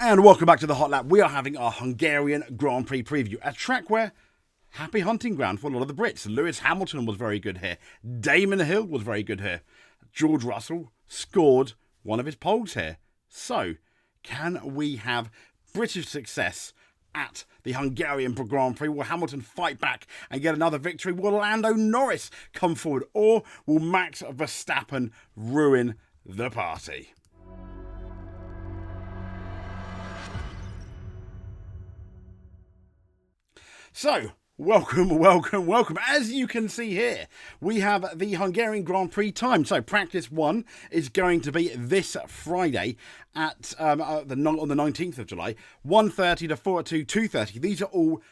And welcome back to the Hot Lap. We are having our Hungarian Grand Prix preview, a track where happy hunting ground for a lot of the Brits. Lewis Hamilton was very good here. Damon Hill was very good here. George Russell scored one of his poles here. So, can we have British success at the Hungarian Grand Prix? Will Hamilton fight back and get another victory? Will Lando Norris come forward? Or will Max Verstappen ruin the party? So, welcome. As you can see here, we have the Hungarian Grand Prix time. So, practice 1 is going to be this Friday at on the 19th of July, 1:30 to 2:30. These are all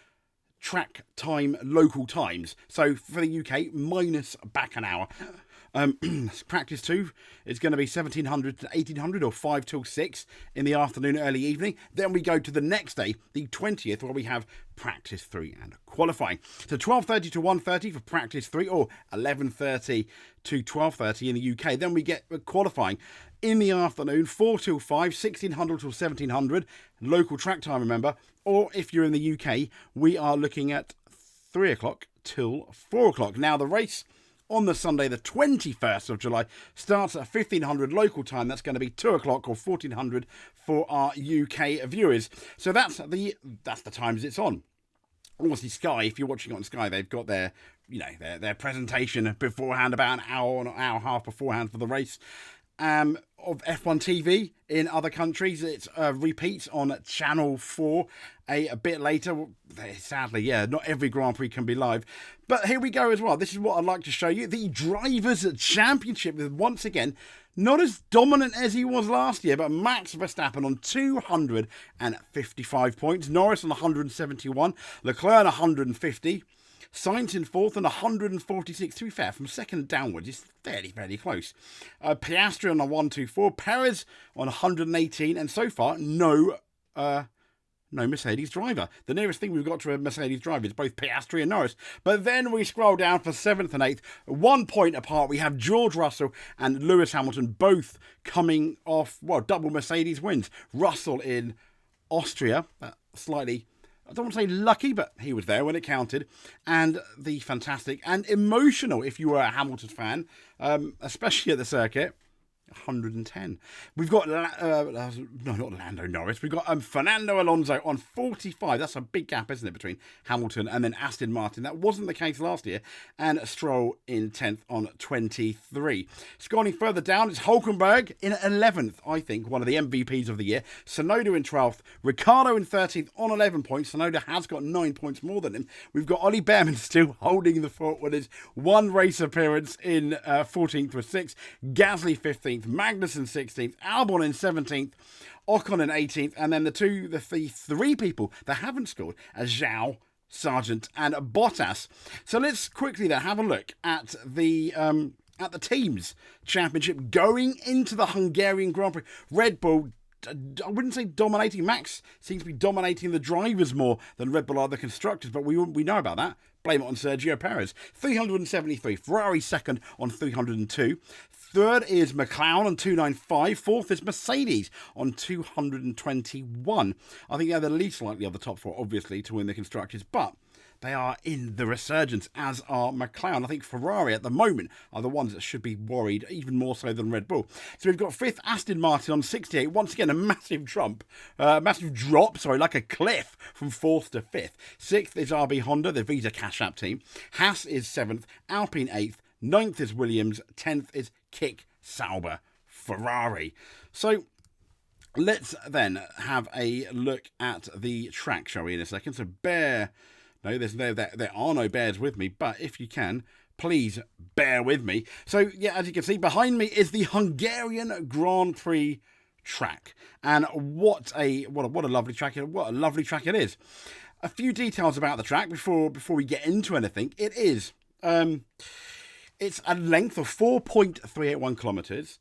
track time, local times. So, for the UK, minus back an hour. Practice 2 is going to be 1700 to 1800 or 5 till 6 in the afternoon, early evening. Then we go to the next day, the 20th, where we have practice 3 and qualifying. So 12:30 to 1:30 for practice 3 or 11:30 to 12:30 in the UK. Then we get qualifying in the afternoon, 4 till 5, 1600 till 1700, local track time, remember. Or if you're in the UK, we are looking at 3 o'clock till 4 o'clock. Now the race on the Sunday, the 21st of July, starts at 1500 local time. That's going to be 2 o'clock or 1400 for our UK viewers. So that's the times it's on. Obviously, Sky, if you're watching on Sky, they've got their presentation beforehand, about an hour and a half beforehand for the race. Of F1 TV in other countries, it's repeats on Channel 4 a bit later. Sadly, not every Grand Prix can be live. But here we go as well. This is what I'd like to show you. The Drivers' Championship with, once again, not as dominant as he was last year, but Max Verstappen on 255 points. Norris on 171. Leclerc on 150. Sainz in 4th and 146. To be fair, from second downwards, it's fairly close. Piastri on a 124. Perez on 118. And so far, no Mercedes driver. The nearest thing we've got to a Mercedes driver is both Piastri and Norris. But then we scroll down for 7th and 8th. 1 point apart, we have George Russell and Lewis Hamilton both coming off, double Mercedes wins. Russell in Austria, slightly, I don't want to say lucky, but he was there when it counted. And the fantastic and emotional, if you were a Hamilton fan, especially at the circuit, 110. We've got, not Lando Norris, we've got Fernando Alonso on 45. That's a big gap, isn't it, between Hamilton and then Aston Martin. That wasn't the case last year. And Stroll in 10th on 23. Scrolling further down, it's Hulkenberg in 11th, I think, one of the MVPs of the year. Sonoda in 12th. Ricciardo in 13th on 11 points. Sonoda has got 9 points more than him. We've got Ollie Behrman still holding the fort with his one race appearance in 14th with 6. Gasly 15th. Magnussen 16th, Albon in 17th, Ocon in 18th, and then the three people that haven't scored are Zhou, Sargent, and Bottas. So let's quickly then have a look at the teams championship going into the Hungarian Grand Prix. Red Bull, I wouldn't say dominating. Max seems to be dominating the drivers more than Red Bull are the constructors, but we know about that. Blame it on Sergio Perez. 373. Ferrari second on 302. Third is McLaren on 295. Fourth is Mercedes on 221. I think they're the least likely of the top 4, obviously, to win the constructors, but they are in the resurgence, as are McLaren. I think Ferrari at the moment are the ones that should be worried, even more so than Red Bull. So we've got 5th Aston Martin on 68. Once again, a massive drop, like a cliff from 4th to 5th. 6th is RB Honda, the Visa Cash App team. Haas is 7th. Alpine 8th. 9th is Williams. 10th is Kick Sauber Ferrari. So let's then have a look at the track, shall we, in a second. So there are no bears with me, but if you can, please bear with me. So as you can see, behind me is the Hungarian Grand Prix track, and what a lovely track! What a lovely track it is. A few details about the track before we get into anything. It is it's a length of 4.381 kilometers,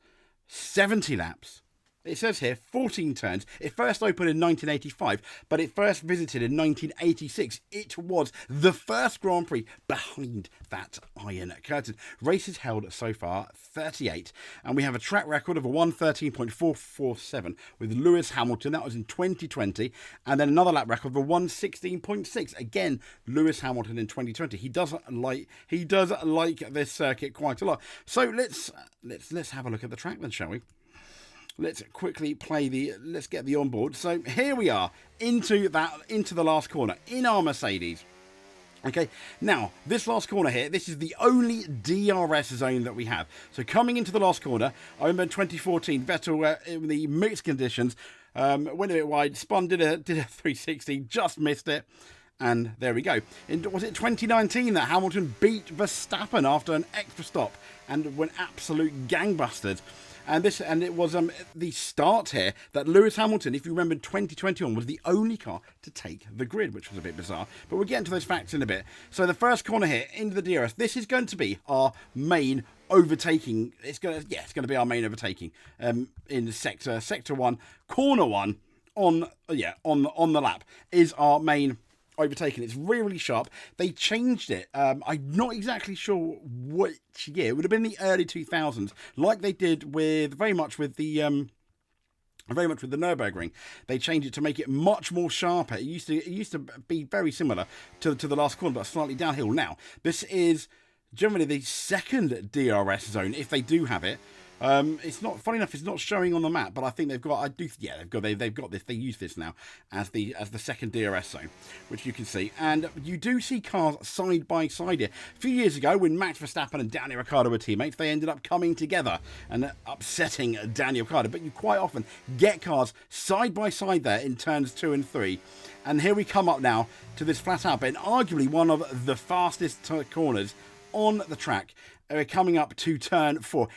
70 laps, It says here 14 turns. It first opened in 1985, but it first visited in 1986. It was the first Grand Prix behind that Iron Curtain. Races held so far 38, and we have a track record of a 113.447 with Lewis Hamilton. That was in 2020, and then another lap record of a 116.6. Again, Lewis Hamilton in 2020. He does like this circuit quite a lot. So let's have a look at the track then, shall we? Let's quickly let's get the onboard. So here we are into the last corner in our Mercedes. Okay, now this last corner here, this is the only DRS zone that we have. So coming into the last corner, I remember in 2014, Vettel in the mixed conditions, went a bit wide, spun, did a 360, just missed it. And there we go. Was it 2019 that Hamilton beat Verstappen after an extra stop and went absolute gangbusters? And it was the start here that Lewis Hamilton, if you remember, in 2021 was the only car to take the grid, which was a bit bizarre. But we'll get into those facts in a bit. So the first corner here into the DRS. This is going to be our main overtaking. It's going to be our main overtaking in sector 1, corner 1 on the lap is our main overtaken. It's really sharp. They changed it. I'm not exactly sure which year. It would have been the early 2000s, like they did very much with the Nürburgring. They changed it to make it much more sharper. It used to be very similar to the last corner, but slightly downhill. Now this is generally the second DRS zone if they do have it. It's not funny enough. It's not showing on the map, but I think they've got this. They use this now as the second DRS zone, which you can see, and you do see cars side by side here. A few years ago, when Max Verstappen and Daniel Ricciardo were teammates, they ended up coming together and upsetting Daniel Ricciardo. But you quite often get cars side by side there in turns 2 and 3. And here we come up now to this flat out, and arguably one of the fastest corners on the track. Coming up to turn 4.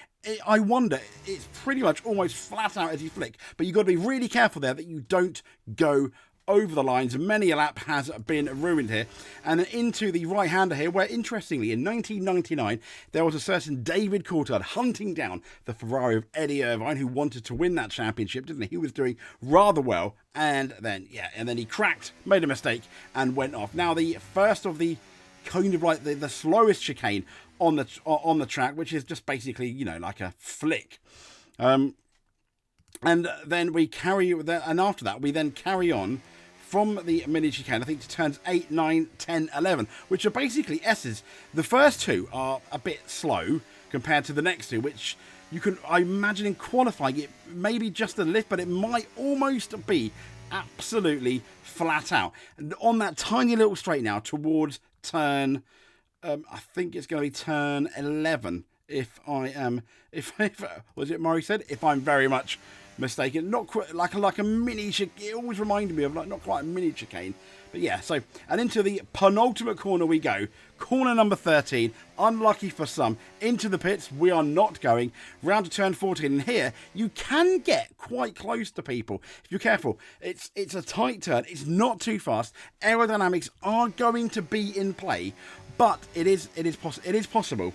I wonder, it's pretty much almost flat out as you flick, but you've got to be really careful there that you don't go over the lines. Many a lap has been ruined here. And then into the right-hander here, where interestingly, in 1999, there was a certain David Coulthard hunting down the Ferrari of Eddie Irvine, who wanted to win that championship, didn't he? He was doing rather well, and then he cracked, made a mistake, and went off. Now, the first of the kind of like the slowest chicane on the track, which is just basically, like a flick. And then we carry, and after that, we then carry on from the mini chicane, I think, to turns 8, 9, 10, 11, which are basically S's. The first two are a bit slow compared to the next two, which you can, I imagine, in qualifying, it maybe just a lift, but it might almost be absolutely flat out. And on that tiny little straight now towards turn, I think it's going to be turn 11. If was it Murray said? If I'm very much mistaken, not quite like a mini chicane. It always reminded me of not quite a mini chicane, but yeah. So, and into the penultimate corner we go. Corner number 13. Unlucky for some. Into the pits we are not going. Round to turn 14, and here you can get quite close to people if you're careful. It's a tight turn. It's not too fast. Aerodynamics are going to be in play, but it is possible.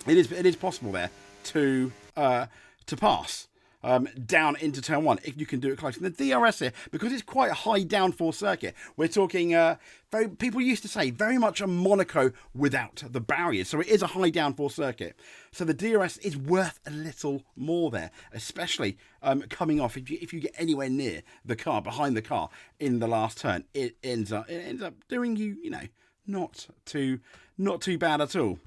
It is possible there to pass down into turn 1 if you can do it close. And the DRS here, because it's quite a high downforce circuit, we're talking people used to say very much a Monaco without the barriers. So it is a high downforce circuit. So the DRS is worth a little more there, especially coming off if you get anywhere near the car, behind the car in the last turn. It ends up doing you not too bad at all.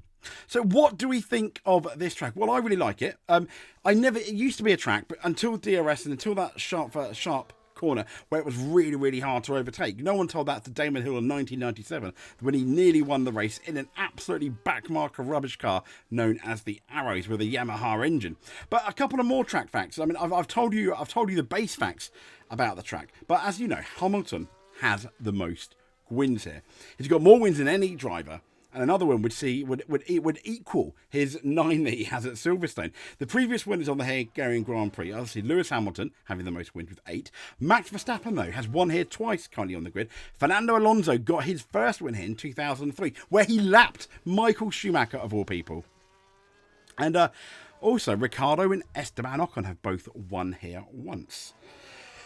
So what do we think of this track? Well, I really like it. It used to be a track, but until DRS and until that sharp corner where it was really, really hard to overtake. No one told that to Damon Hill in 1997 when he nearly won the race in an absolutely backmarker rubbish car known as the Arrows with a Yamaha engine. But a couple of more track facts. I mean, I've told you the base facts about the track, but as you know, Hamilton has the most wins here. He's got more wins than any driver. And another one would equal his 9 that he has at Silverstone. The previous winners on the Hungarian Grand Prix, obviously Lewis Hamilton having the most wins with 8. Max Verstappen, though, has won here twice currently on the grid. Fernando Alonso got his first win here in 2003, where he lapped Michael Schumacher, of all people. And Also, Ricciardo and Esteban Ocon have both won here once.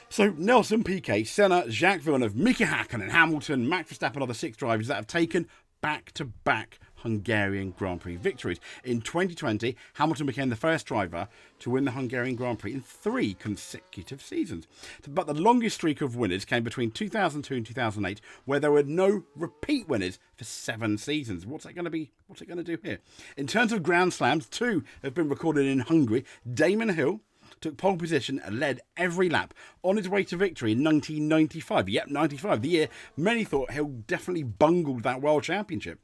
So, Nelson, Piquet, Senna, Jacques Villeneuve, Mika Hakkinen, Hamilton, Max Verstappen are the 6 drivers that have taken back-to-back Hungarian Grand Prix victories. In 2020, Hamilton became the first driver to win the Hungarian Grand Prix in 3 consecutive seasons. But the longest streak of winners came between 2002 and 2008, where there were no repeat winners for 7 seasons. What's it going to be? What's it going to do here? In terms of Grand Slams, 2 have been recorded in Hungary. Damon Hill took pole position and led every lap on his way to victory in 1995. Yep, 95, the year many thought Hill definitely bungled that World Championship.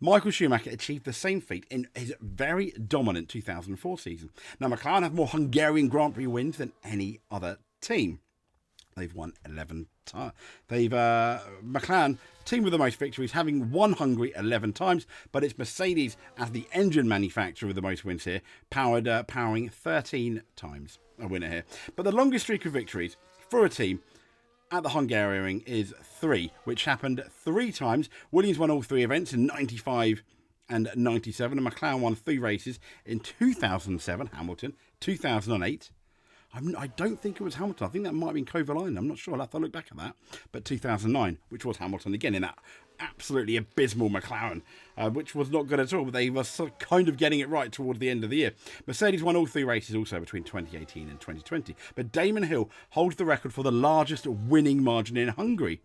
Michael Schumacher achieved the same feat in his very dominant 2004 season. Now, McLaren have more Hungarian Grand Prix wins than any other team. They've won 11 times. McLaren, team with the most victories, having won Hungary 11 times, but it's Mercedes as the engine manufacturer with the most wins here, powering 13 times a winner here. But the longest streak of victories for a team at the Hungarian is 3, which happened 3 times. Williams won all 3 events in 95 and 97, and McLaren won 3 races in 2007, Hamilton, 2008. I don't think it was Hamilton. I think that might have been Kovalainen. I'm not sure. I'll have to look back at that. But 2009, which was Hamilton, again in that absolutely abysmal McLaren, which was not good at all, but they were kind of getting it right towards the end of the year. Mercedes won all 3 races also between 2018 and 2020. But Damon Hill holds the record for the largest winning margin in Hungary.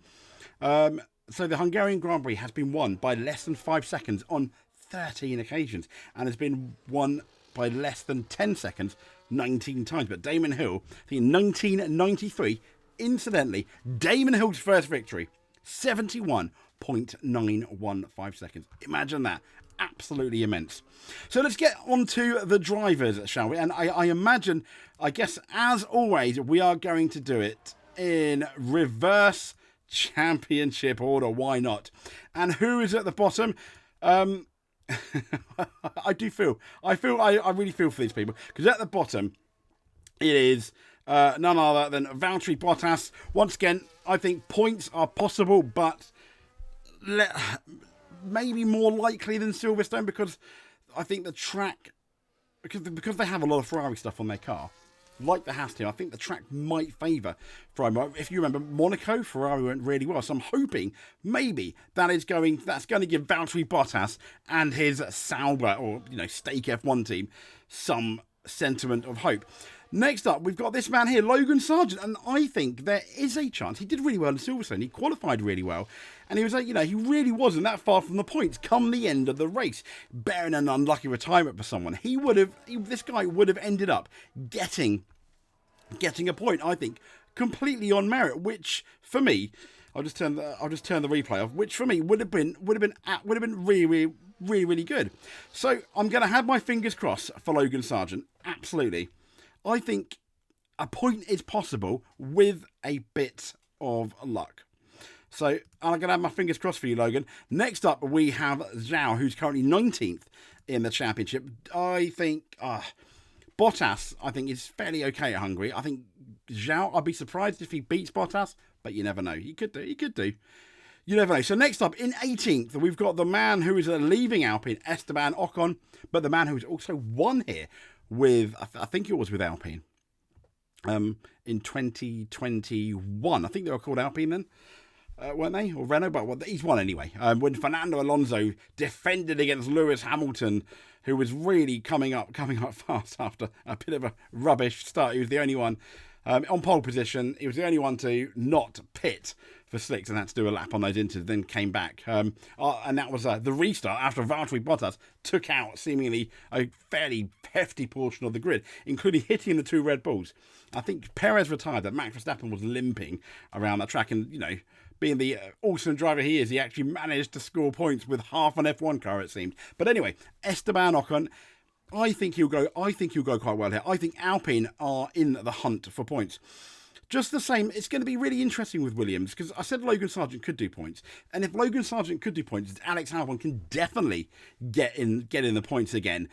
So the Hungarian Grand Prix has been won by less than 5 seconds on 13 occasions and has been won by less than 10 seconds 19 times. But Damon Hill, I think in 1993, incidentally, Damon Hill's first victory, 71.915 seconds. Imagine that. Absolutely immense. So let's get on to the drivers, shall we? And I imagine, I guess, as always, we are going to do it in reverse championship order. Why not? And who is at the bottom? I really feel for these people, because at the bottom it is none other than Valtteri Bottas. Once again, I think points are possible, but maybe more likely than Silverstone, because I think the track, because they have a lot of Ferrari stuff on their car, like the Haas team, I think the track might favour Ferrari. If you remember Monaco, Ferrari went really well, so I'm hoping maybe that's going to give Valtteri Bottas and his Sauber or Stake F1 team some sentiment of hope. Next up, we've got this man here, Logan Sargent, and I think there is a chance. He did really well in Silverstone. He qualified really well, and he was he really wasn't that far from the points come the end of the race. Bearing an unlucky retirement for someone, this guy would have ended up getting a point, I think, completely on merit, which for me, I'll just turn the replay off, which for me would have been really, really, really good. So I'm going to have my fingers crossed for Logan Sargent. Absolutely. I think a point is possible with a bit of luck. So I'm going to have my fingers crossed for you, Logan. Next up, we have Zhao, who's currently 19th in the championship. I think Bottas, I think, is fairly okay at Hungary. I think Zhao, I'd be surprised if he beats Bottas, but you never know. He could do. You never know. So next up, in 18th, we've got the man who is leaving Alpine, Esteban Ocon, but the man who's also won here with, I think it was with Alpine, in 2021. I think they were called Alpine then, weren't they? Or Renault, but he's won anyway. When Fernando Alonso defended against Lewis Hamilton, who was really coming up fast after a bit of a rubbish start. He was the only one on pole position. He was the only one to not pit for slicks and had to do a lap on those inters, then came back. And that was the restart after Valtteri Bottas took out seemingly a fairly hefty portion of the grid, including hitting the 2 Red Bulls. I think Perez retired, that Max Verstappen was limping around that track, and being the awesome driver he is, he actually managed to score points with half an F1 car, it seemed. But anyway, Esteban Ocon, I think he'll go quite well here. I think Alpine are in the hunt for points. Just the same, it's going to be really interesting with Williams, because I said Logan Sargent could do points, and if Logan Sargent could do points, Alex Albon can definitely get in the points again.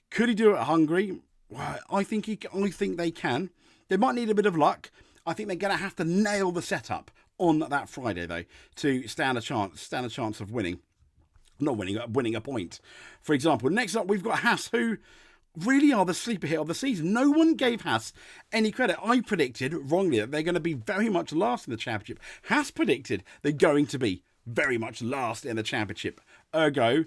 Could he do it at Hungary? Well, I think they can. They might need a bit of luck. I think they're going to have to nail the setup on that Friday, though, to stand a chance of winning. Not winning, winning a point. For example, next up we've got Haas, who really are the sleeper hit of the season. No one gave Haas any credit. I predicted wrongly that they're going to be very much last in the championship. Haas predicted they're going to be very much last in the championship. Ergo,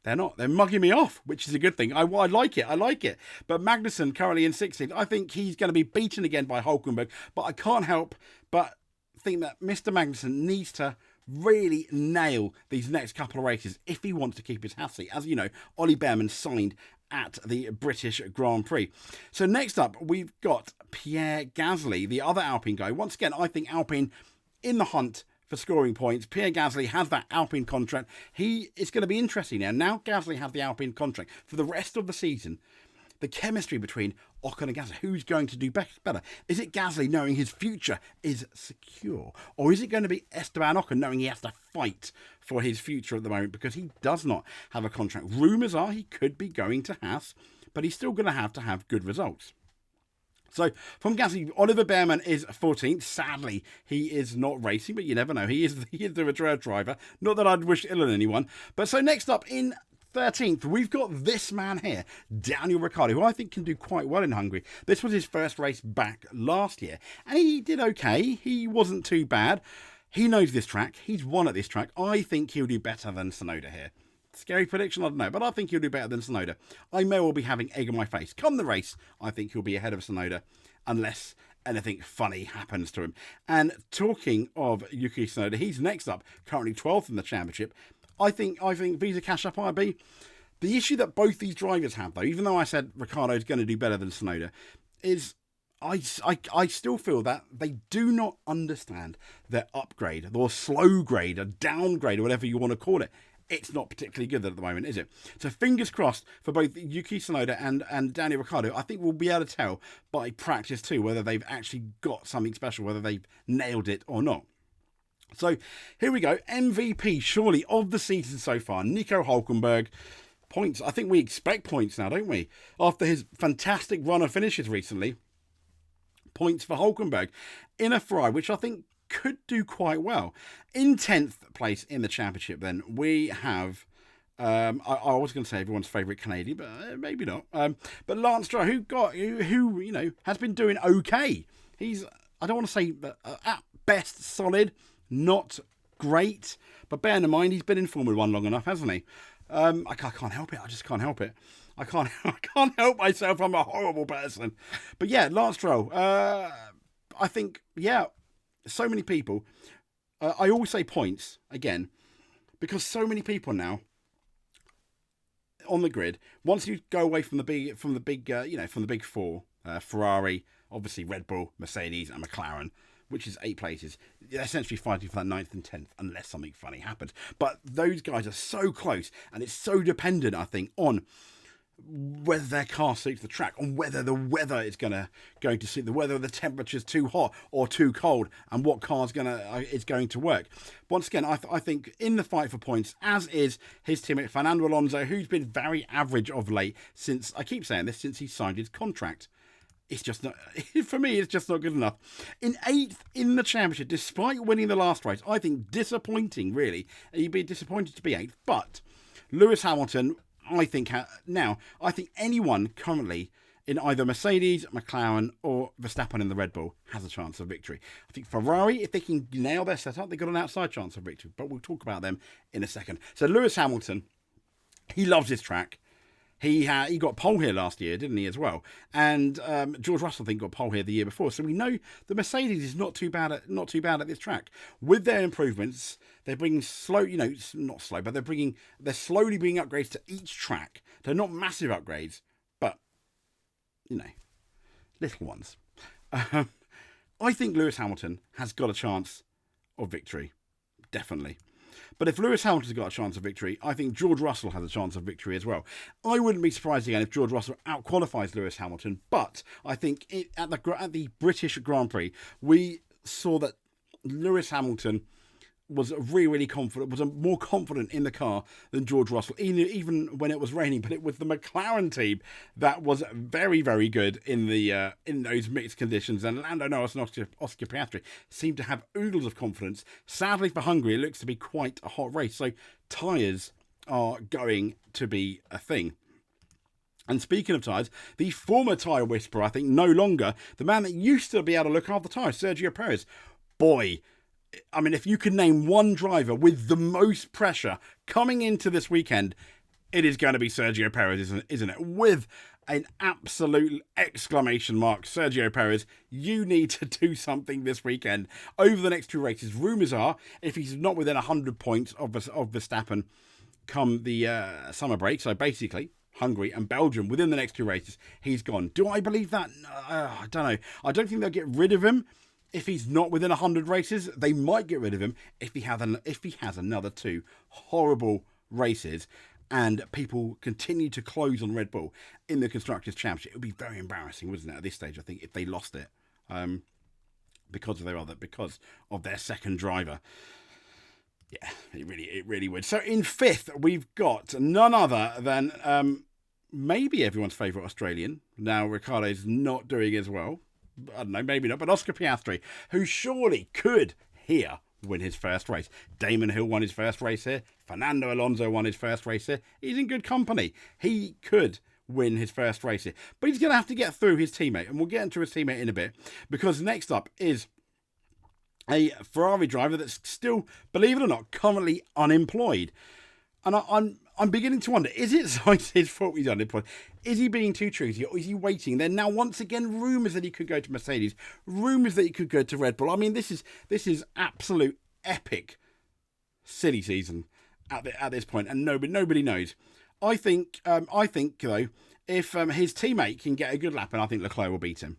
they're not. They're mugging me off, which is a good thing. I like it. I like it. But Magnussen currently in 16th. I think he's going to be beaten again by Hulkenberg. But I can't help but think that Mr. Magnussen needs to really nail these next couple of races if he wants to keep his Haas seat. As you know, Ollie Behrman signed at the British Grand Prix. So next up, we've got Pierre Gasly, the other Alpine guy. Once again, I think Alpine in the hunt for scoring points. Pierre Gasly has that Alpine contract. It's going to be interesting now. Now Gasly has the Alpine contract for the rest of the season. The chemistry between Ocon and Gasly, who's going to do better? Is it Gasly knowing his future is secure? Or is it going to be Esteban Ocon knowing he has to fight for his future at the moment because he does not have a contract? Rumours are he could be going to Haas, but he's still going to have good results. So from Gasly, Oliver Behrman is 14th. Sadly, he is not racing, but you never know. He is the reserve driver. Not that I'd wish ill on anyone. But so next up in 13th, we've got this man here, Daniel Ricciardo, who I think can do quite well in Hungary. This was his first race back last year, and he did okay. He wasn't too bad. He knows this track. He's won at this track. I think he'll do better than Tsunoda here. Scary prediction, I don't know, but I think he'll do better than Tsunoda. I may well be having egg on my face. Come the race, I think he'll be ahead of Tsunoda, unless anything funny happens to him. And talking of Yuki Tsunoda, he's next up, currently 12th in the championship. I think Visa Cash Up IB. The issue that both these drivers have, though, even though I said Ricciardo's going to do better than Tsunoda, is I still feel that they do not understand their upgrade, or slow grade, or downgrade, or whatever you want to call it. It's not particularly good at the moment, is it? So fingers crossed for both Yuki Tsunoda and Daniel Ricciardo. I think we'll be able to tell by practice too whether they've actually got something special, whether they've nailed it or not. So here we go. MVP, surely, of the season so far. Nico Hulkenberg. Points. I think we expect points now, don't we? After his fantastic run of finishes recently. Points for Hulkenberg in a Ferrari, which I think could do quite well. In 10th place in the championship, then, we have... I was going to say everyone's favourite Canadian, but maybe not. But Lance Stroll, who you know, has been doing okay. He's, I don't want to say at best solid, not great, but bearing in mind he's been in Formula 1 long enough, hasn't he? I can't help it. I just can't help it. I can't help myself. I'm a horrible person. But yeah, Lance Stroll. I think, yeah, so many people. I always say points again because so many people now on the grid. Once you go away from the big four, Ferrari, obviously Red Bull, Mercedes, and McLaren, which is 8 places. They're essentially fighting for that 9th and 10th, unless something funny happens. But those guys are so close, and it's so dependent, I think, on whether their car suits the track, on whether the weather is going to suit, whether the temperature's too hot or too cold, and what car's is going to work. Once again, I think in the fight for points, as is his teammate Fernando Alonso, who's been very average of late since he signed his contract. It's just not, for me, it's just not good enough. In 8th in the championship, despite winning the last race, I think disappointing, really. He'd be disappointed to be 8th. But Lewis Hamilton, I think anyone currently in either Mercedes, McLaren, or Verstappen in the Red Bull has a chance of victory. I think Ferrari, if they can nail their setup, they've got an outside chance of victory. But we'll talk about them in a second. So Lewis Hamilton, he loves this track. He got pole here last year, didn't he, as well? And George Russell, I think, got pole here the year before. So we know the Mercedes is not too bad at this track. With their improvements, they're bringing not slow, but they're slowly bringing upgrades to each track. They're not massive upgrades, but little ones. I think Lewis Hamilton has got a chance of victory, definitely. But if Lewis Hamilton's got a chance of victory, I think George Russell has a chance of victory as well. I wouldn't be surprised again if George Russell outqualifies Lewis Hamilton, but I think at the British Grand Prix, we saw that Lewis Hamilton was really, really confident, was more confident in the car than George Russell, even when it was raining. But it was the McLaren team that was very, very good in those mixed conditions. And Lando Norris and Oscar Piastri seemed to have oodles of confidence. Sadly for Hungary, it looks to be quite a hot race. So tyres are going to be a thing. And speaking of tyres, the former tyre whisperer, I think no longer, the man that used to be able to look after tyres, Sergio Perez. Boy, I mean, if you could name one driver with the most pressure coming into this weekend, it is going to be Sergio Perez, isn't it? With an absolute exclamation mark. Sergio Perez, you need to do something this weekend. Over the next two races, rumours are, if he's not within 100 points of Verstappen come the summer break, so basically Hungary and Belgium, within the next two races, he's gone. Do I believe that? I don't know. I don't think they'll get rid of him if he's not within 100 races. They might get rid of him if he has another two horrible races and people continue to close on Red Bull in the Constructors' Championship. It would be very embarrassing, wouldn't it, at this stage, I think, if they lost it because of their second driver. Yeah, it really would. So in fifth, we've got none other than maybe everyone's favourite Australian. Now, Ricciardo's not doing as well. I don't know, maybe not. But Oscar Piastri, who surely could here win his first race. Damon Hill won his first race here. Fernando Alonso won his first race here. He's in good company. He could win his first race here. But he's going to have to get through his teammate. And we'll get into his teammate in a bit. Because next up is a Ferrari driver that's still, believe it or not, currently unemployed. And I'm beginning to wonder, is it Sainz's fault he's unemployed? Is he being too choosy, or is he waiting? Then now, once again, rumours that he could go to Mercedes, rumours that he could go to Red Bull. I mean, this is absolute epic silly season at this point, and nobody knows. I think though, if his teammate can get a good lap, and I think Leclerc will beat him.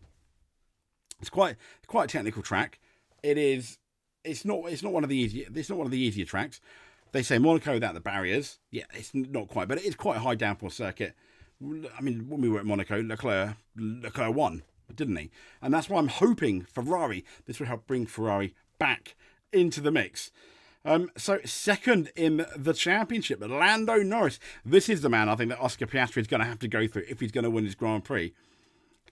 It's quite a technical track. It's not one of the easier tracks. They say Monaco without the barriers. Yeah, it's not quite, but it is quite a high downforce circuit. I mean, when we were at Monaco, Leclerc won, didn't he? And that's why I'm hoping Ferrari, this will help bring Ferrari back into the mix. So second in the championship, Lando Norris. This is the man I think that Oscar Piastri is going to have to go through if he's going to win his Grand Prix.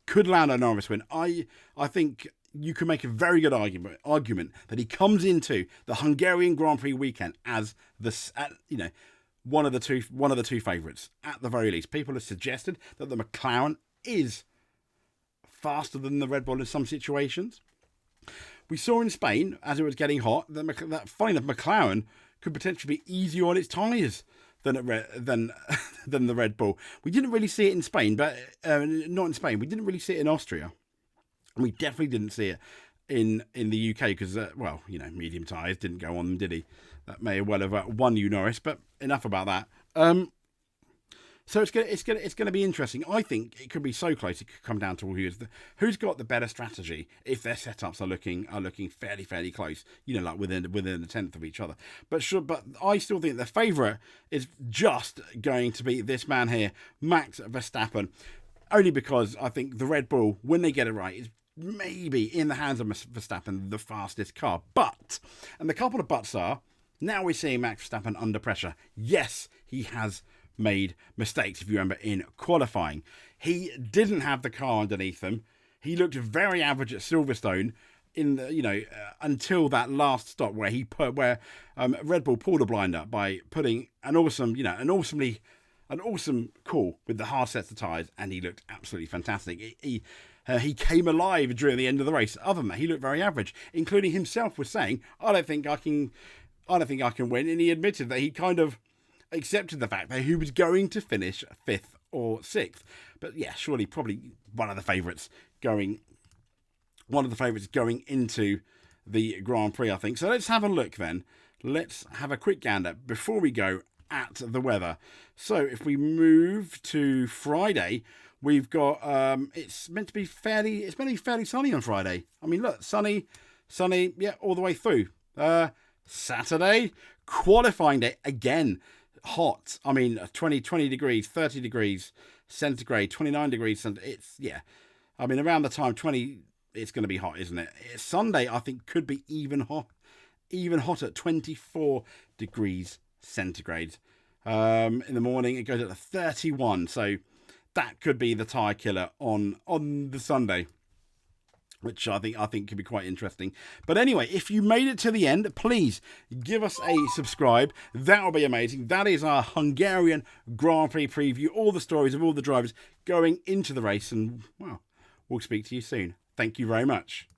Could Lando Norris win? I think you can make a very good argument that he comes into the Hungarian Grand Prix weekend as one of the two favourites at the very least. People have suggested that the McLaren is faster than the Red Bull in some situations. We saw in Spain as it was getting hot that funny enough McLaren could potentially be easier on its tyres than the Red Bull. We didn't really see it in Spain, but not in Spain. We didn't really see it in Austria. And we definitely didn't see it in the UK because, medium tyres didn't go on them, did he? That may well have won you, Norris, but enough about that. So it's gonna be interesting. I think it could be so close. It could come down to who's got the better strategy if their setups are looking fairly close. Like within a tenth of each other. But I still think the favourite is just going to be this man here, Max Verstappen. Only because I think the Red Bull, when they get it right, is maybe in the hands of Verstappen the fastest car. And the couple of buts are, now we're seeing Max Verstappen under pressure. Yes, he has made mistakes. If you remember in qualifying, he didn't have the car underneath him. He looked very average at Silverstone in the until that last stop where Red Bull pulled a blinder by putting an awesome call with the hard sets of tyres, and he looked absolutely fantastic. He came alive during the end of the race. Other than that, he looked very average, including himself was saying, I don't think I can win, and he admitted that he kind of accepted the fact that he was going to finish 5th or 6th. But yeah, surely probably one of the favourites going into the Grand Prix, I think. So let's have a look then. Let's have a quick gander before we go at the weather. So if we move to Friday, we've got it's meant to be fairly sunny on Friday. I mean, look, sunny, yeah, all the way through. Saturday, qualifying day, again, hot. I mean, 20 degrees, 30 degrees centigrade, 29 degrees centigrade. It's, yeah, I mean, around the time 20, it's going to be hot, isn't it? Sunday, I think, could be even hotter, 24 degrees centigrade. In the morning, it goes up to 31. So that could be the tyre killer on the Sunday. which I think could be quite interesting. But anyway, if you made it to the end, please give us a subscribe. That will be amazing. That is our Hungarian Grand Prix preview, all the stories of all the drivers going into the race. And, well, we'll speak to you soon. Thank you very much.